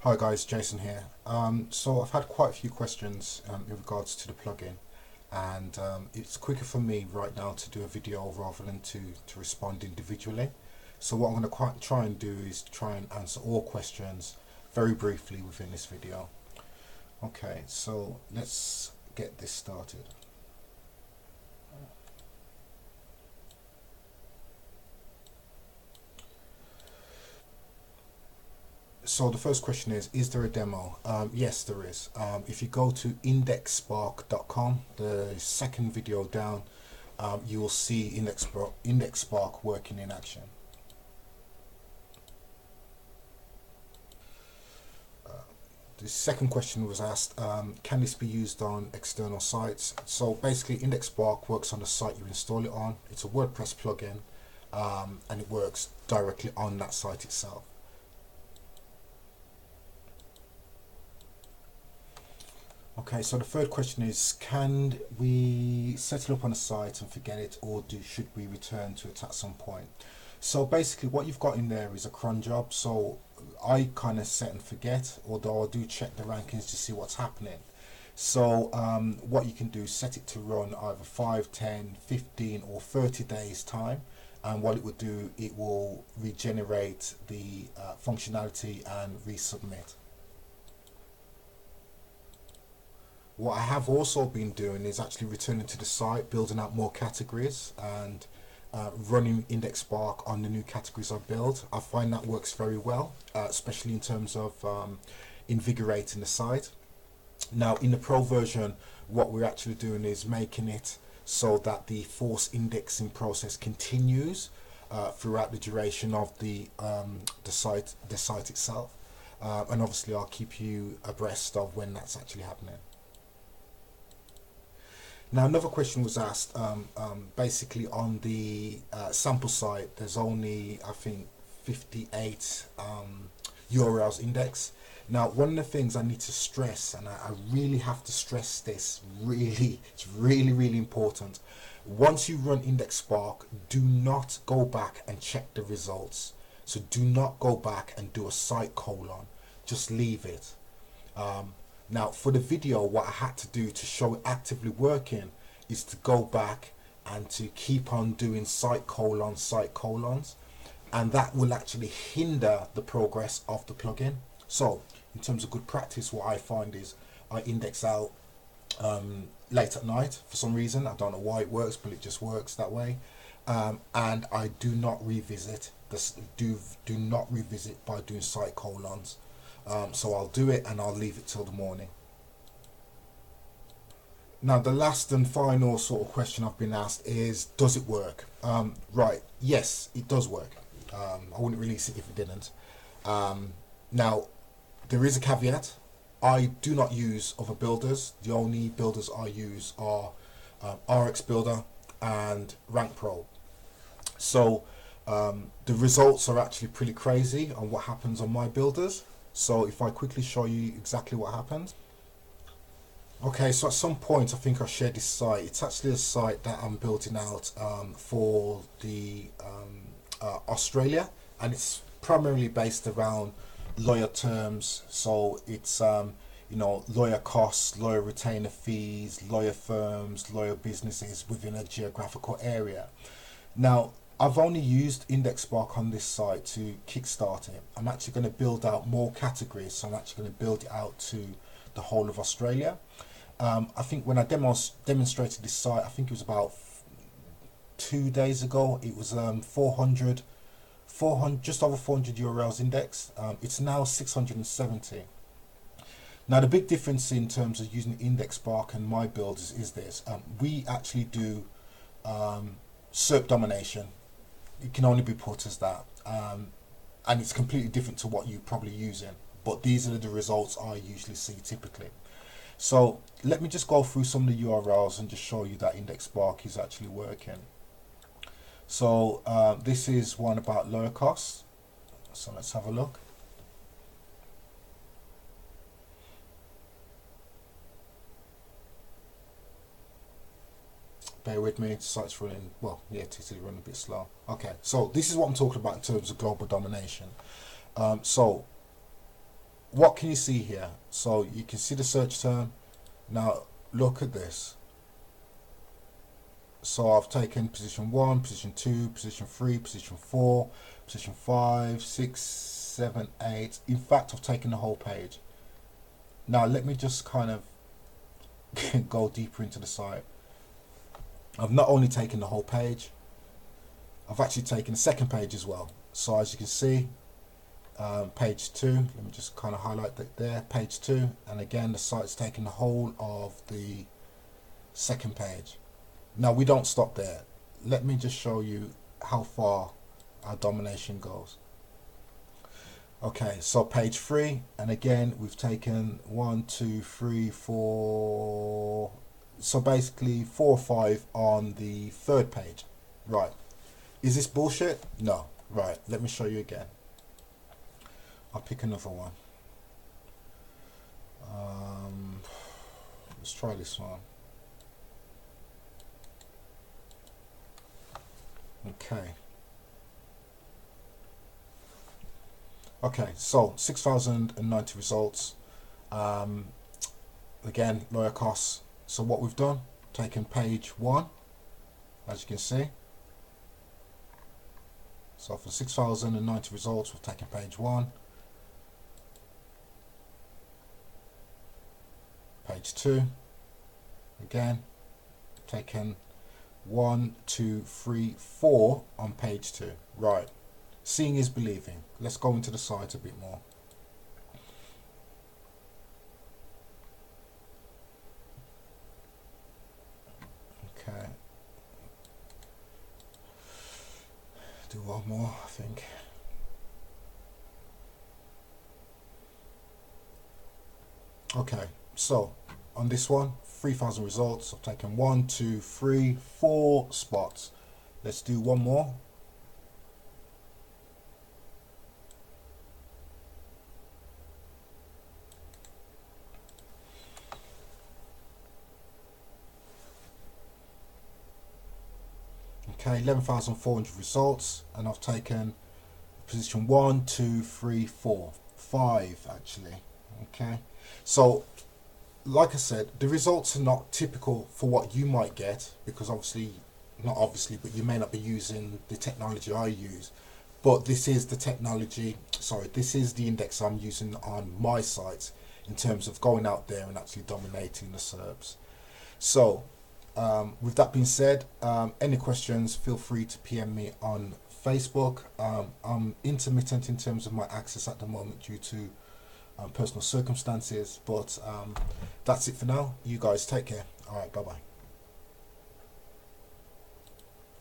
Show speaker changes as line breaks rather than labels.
Hi guys, Jason here. So I've had quite a few questions in regards to the plugin, and it's quicker for me right now to do a video rather than to respond individually. So what I'm going to quite try and do is try and answer all questions very briefly within this video. Okay, so let's get this started. So the first question is there a demo? Yes, there is. If you go to indexspark.com, the second video down, you will see IndexSpark working in action. The second question was asked, can this be used on external sites? So basically IndexSpark works on the site you install it on. It's a WordPress plugin, and it works directly on that site itself. Okay, so the third question is, can we set it up on a site and forget it, or should we return to it at some point? So basically what you've got in there is a cron job. So I kind of set and forget, although I do check the rankings to see what's happening. So what you can do is set it to run either 5, 10, 15 or 30 days time. And what it will do, it will regenerate the functionality and resubmit. What I have also been doing is actually returning to the site, building out more categories, and running IndexSpark on the new categories I build. I find that works very well, especially in terms of invigorating the site. Now in the pro version, what we're actually doing is making it so that the force indexing process continues throughout the duration of the site itself, and obviously I'll keep you abreast of when that's actually happening. Now another question was asked, basically on the sample site there's only I think 58 URLs index. Now one of the things I need to stress, and I really have to stress this, really, it's really important. Once you run IndexSpark, do not go back and check the results. So do not go back and do a site colon, just leave it. Now for the video, what I had to do to show it actively working is to go back and to keep on doing site colons, and that will actually hinder the progress of the plugin. So in terms of good practice, what I find is I index out late at night for some reason. I don't know why it works, but it just works that way. And I do not revisit this. Do not revisit by doing site colons. So I'll do it and I'll leave it till the morning. Now the last and final sort of question I've been asked is, does it work? Right, yes, it does work. I wouldn't release it if it didn't. Now there is a caveat. I do not use other builders. The only builders I use are RX Builder and Rank Pro. So the results are actually pretty crazy on what happens on my builders. So if I quickly show you exactly what happens. Okay, so at some point I think I shared this site. It's actually a site that I'm building out for the Australia, and it's primarily based around lawyer terms. So it's lawyer costs, lawyer retainer fees, lawyer firms, lawyer businesses within a geographical area. Now I've only used IndexSpark on this site to kickstart it. I'm actually going to build out more categories, so I'm actually going to build it out to the whole of Australia. I think when I demonstrated this site, I think it was about 2 days ago, it was 400, just over 400 URLs index. It's now 670. Now the big difference in terms of using IndexSpark and my build is this. We actually do SERP domination. It can only be put as that, and it's completely different to what you're probably using, but these are the results I usually see typically. So let me just go through some of the URLs and just show you that IndexSpark is actually working. So this is one about lawyer costs, so let's have a look. Bear with me, the site's running, well, yeah, it's running a bit slow. Okay, so this is what I'm talking about in terms of global domination. So what can you see here? So you can see the search term. Now look at this. So I've taken position 1, position 2, position 3, position 4, position 5, 6, 7, 8. In fact, I've taken the whole page. Now let me just kind of go deeper into the site. I've not only taken the whole page, I've actually taken the second page as well. So as you can see, page 2, let me just kind of highlight that there, page 2, and again the site's taken the whole of the second page. Now we don't stop there. Let me just show you how far our domination goes. Okay, so page 3, and again we've taken 1, 2, 3, 4, so basically 4 or 5 on the third page. Right, is this bullshit? No. Right, let me show you again. I'll pick another one. Let's try this one. Okay, so 6,090 results. Again, lawyer costs. So what we've done, taken page 1, as you can see. So for 6,090 results, we've taken page 1, page 2, again, taken 1, 2, 3, 4 on page 2. Right, seeing is believing. Let's go into the site a bit more. Okay, do one more, I think. Okay, so on this one, 3,000 results. I've taken 1, 2, 3, 4 spots. Let's do one more. Okay, 11,400 results, and I've taken position 1, 2, 3, 4, 5 actually. Okay, so like I said, the results are not typical for what you might get, because obviously, not obviously, but you may not be using the technology I use. But this is the technology, sorry, this is the index I'm using on my site in terms of going out there and actually dominating the SERPs. So with that being said, any questions, feel free to PM me on Facebook. I'm intermittent in terms of my access at the moment due to personal circumstances, but that's it for now. You guys take care. All right, bye bye.